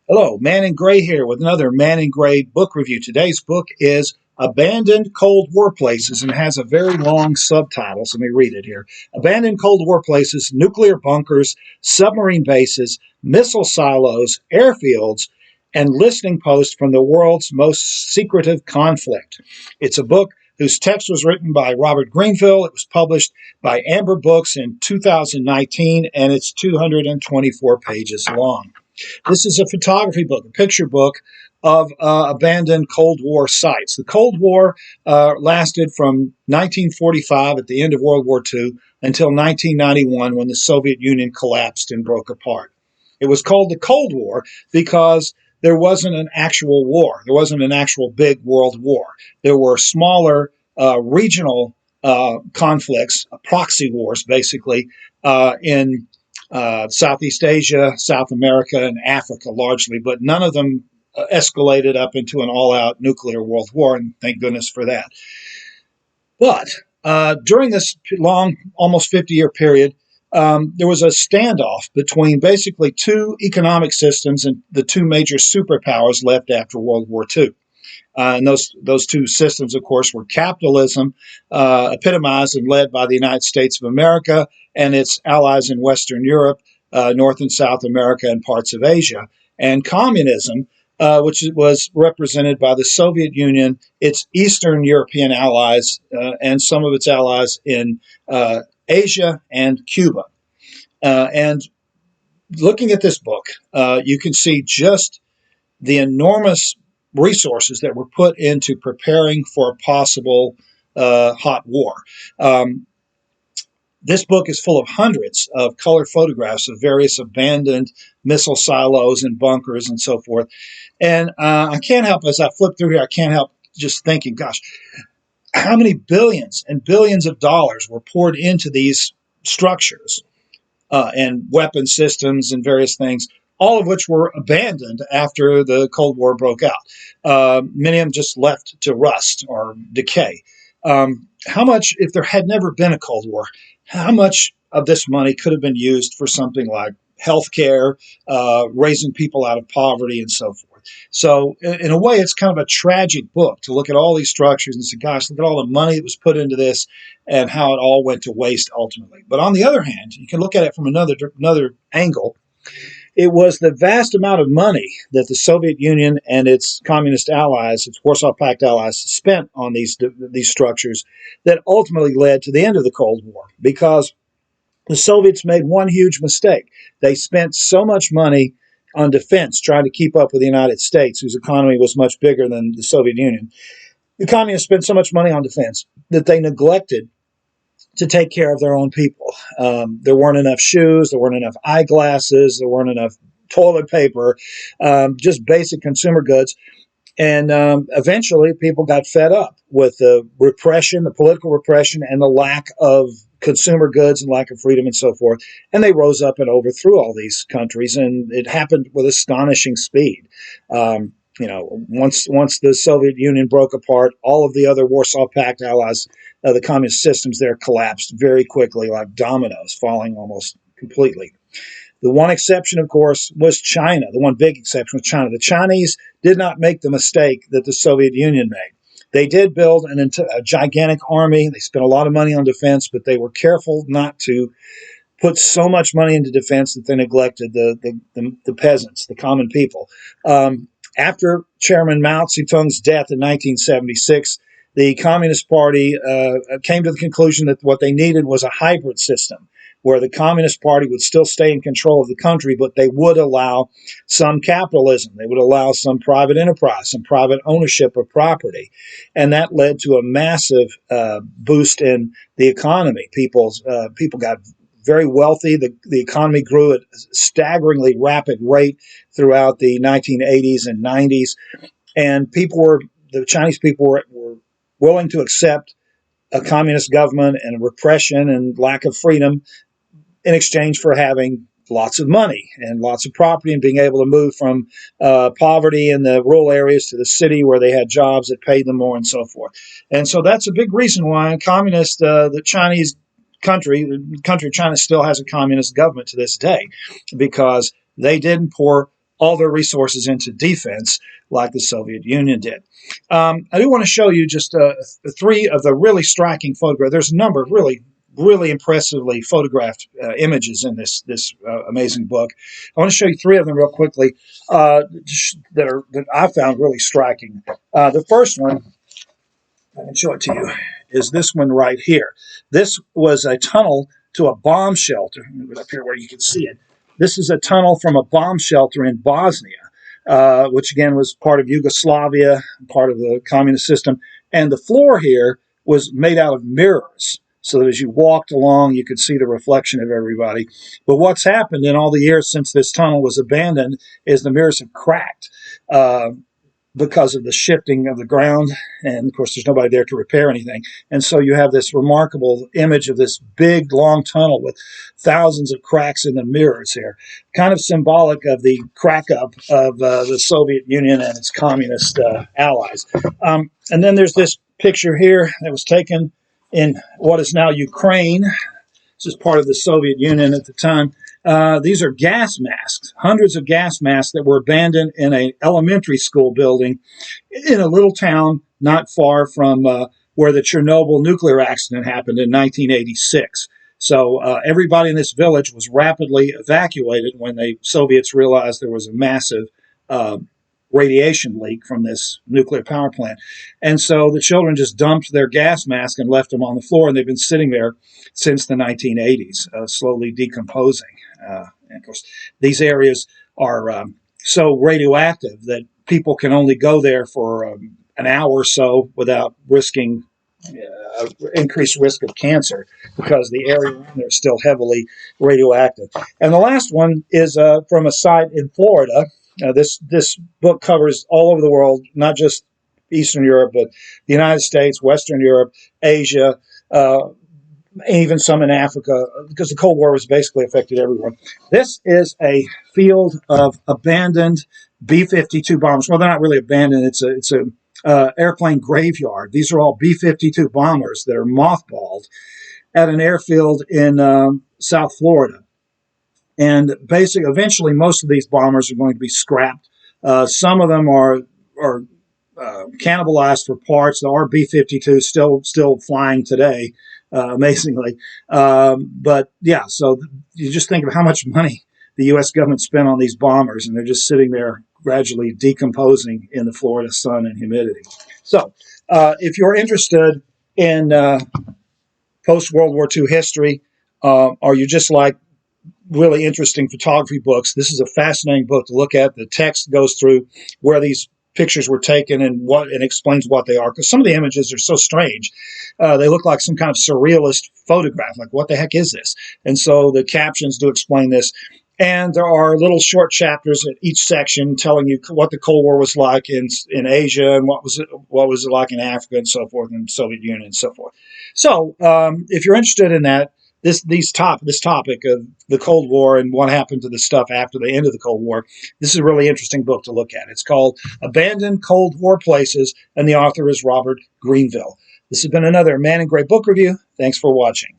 Hello, Man in Gray here with another Man in Gray book review. Today's book is Abandoned Cold War Places and has a very long subtitle, so let me read it here. Abandoned Cold War Places, Nuclear Bunkers, Submarine Bases, Missile Silos, Airfields, and Listening Posts from the World's Most Secretive Conflict. It's a book whose text was written by Robert Greenfield. It was published by Amber Books in 2019, and it's 224 pages long. This is a photography book, a picture book of abandoned Cold War sites. The Cold War lasted from 1945 at the end of World War II until 1991 when the Soviet Union collapsed and broke apart. It was called the Cold War because there wasn't an actual war. There wasn't an actual big world war. There were smaller regional conflicts, proxy wars basically, in Southeast Asia, South America, and Africa largely, but none of them escalated up into an all-out nuclear world war, and thank goodness for that. But during this long, almost 50-year period, there was a standoff between basically two economic systems and the two major superpowers left after World War II. And those two systems, of course, were capitalism, epitomized and led by the United States of America and its allies in Western Europe, North and South America, and parts of Asia, and communism, which was represented by the Soviet Union, its Eastern European allies, and some of its allies in Asia and Cuba. And looking at this book, you can see just the enormous resources that were put into preparing for a possible hot war. This book is full of hundreds of color photographs of various abandoned missile silos and bunkers and so forth. And I can't help, as I flip through here, I can't help just thinking, gosh, how many billions and billions of dollars were poured into these structures and weapon systems and various things, all of which were abandoned after the Cold War broke out. Many of them just left to rust or decay. How much, if there had never been a Cold War, how much of this money could have been used for something like healthcare, raising people out of poverty, and so forth? So, in a way, it's kind of a tragic book to look at all these structures and say, gosh, look at all the money that was put into this and how it all went to waste ultimately. But on the other hand, you can look at it from another angle. It was the vast amount of money that the Soviet Union and its communist allies, its Warsaw Pact allies, spent on these structures that ultimately led to the end of the Cold War, because the Soviets made one huge mistake. They spent so much money on defense trying to keep up with the United States, whose economy was much bigger than the Soviet Union. The communists spent so much money on defense that they neglected to take care of their own people. There weren't enough shoes, there weren't enough eyeglasses, there weren't enough toilet paper, just basic consumer goods. And eventually people got fed up with the repression, the political repression, and the lack of consumer goods and lack of freedom and so forth. And they rose up and overthrew all these countries, and it happened with astonishing speed. Once the Soviet Union broke apart, all of the other Warsaw Pact allies, the communist systems there collapsed very quickly, like dominoes, falling almost completely. The one exception, of course, was China. The one big exception was China. The Chinese did not make the mistake that the Soviet Union made. They did build a gigantic army. They spent a lot of money on defense, but they were careful not to put so much money into defense that they neglected the peasants, the common people. After Chairman Mao Zedong's death in 1976, the Communist Party came to the conclusion that what they needed was a hybrid system, where the Communist Party would still stay in control of the country, but they would allow some capitalism. They would allow some private enterprise, some private ownership of property. And that led to a massive boost in the economy. People got very wealthy. The economy grew at a staggeringly rapid rate throughout the 1980s and 90s. And the Chinese people were willing to accept a communist government and repression and lack of freedom in exchange for having lots of money and lots of property and being able to move from poverty in the rural areas to the city where they had jobs that paid them more and so forth. And so that's a big reason why the Chinese the country of China still has a communist government to this day, because they didn't pour all their resources into defense like the Soviet Union did. I do want to show you just three of the really striking photographs. There's a number of really impressively photographed images in this amazing book. I want to show you three of them real quickly that I found really striking. The first one, I can show it to you, is this one right here. This was a tunnel to a bomb shelter. Move it up here where you can see it. This is a tunnel from a bomb shelter in Bosnia, which again was part of Yugoslavia, part of the communist system. And the floor here was made out of mirrors, so that as you walked along, you could see the reflection of everybody. But what's happened in all the years since this tunnel was abandoned is the mirrors have cracked because of the shifting of the ground. And, of course, there's nobody there to repair anything. And so you have this remarkable image of this big, long tunnel with thousands of cracks in the mirrors here, kind of symbolic of the crack-up of the Soviet Union and its communist allies. And then there's this picture here that was taken in what is now Ukraine. This is part of the Soviet Union at the time. These are gas masks, hundreds of gas masks that were abandoned in an elementary school building in a little town not far from where the Chernobyl nuclear accident happened in 1986. So everybody in this village was rapidly evacuated when the Soviets realized there was a massive radiation leak from this nuclear power plant. And so the children just dumped their gas mask and left them on the floor, and they've been sitting there since the 1980s, slowly decomposing. And of course, these areas are so radioactive that people can only go there for an hour or so without risking increased risk of cancer, because the area around there is still heavily radioactive. And the last one is from a site in Florida. This book covers all over the world, not just Eastern Europe, but the United States, Western Europe, Asia, even some in Africa, because the Cold War has basically affected everyone. This is a field of abandoned B-52 bombers. Well, they're not really abandoned. It's a airplane graveyard. These are all B-52 bombers that are mothballed at an airfield in South Florida. And basically, eventually, most of these bombers are going to be scrapped. Some of them are cannibalized for parts. The B-52 is still flying today, amazingly. But yeah, so you just think of how much money the U.S. government spent on these bombers, and they're just sitting there gradually decomposing in the Florida sun and humidity. So if you're interested in post-World War II history, or you just like really interesting photography books, this is a fascinating book to look at. The text goes through where these pictures were taken and explains what they are, because some of the images are so strange. They look like some kind of surrealist photograph, like what the heck is this? And so the captions do explain this. And there are little short chapters at each section telling you what the Cold War was like in Asia, and what was it like in Africa, and so forth, and Soviet Union and so forth. So if you're interested in that, this topic of the Cold War and what happened to the stuff after the end of the Cold War, this is a really interesting book to look at. It's called Abandoned Cold War Places, and the author is Robert Greenville. This has been another Man in Gray book review. Thanks for watching.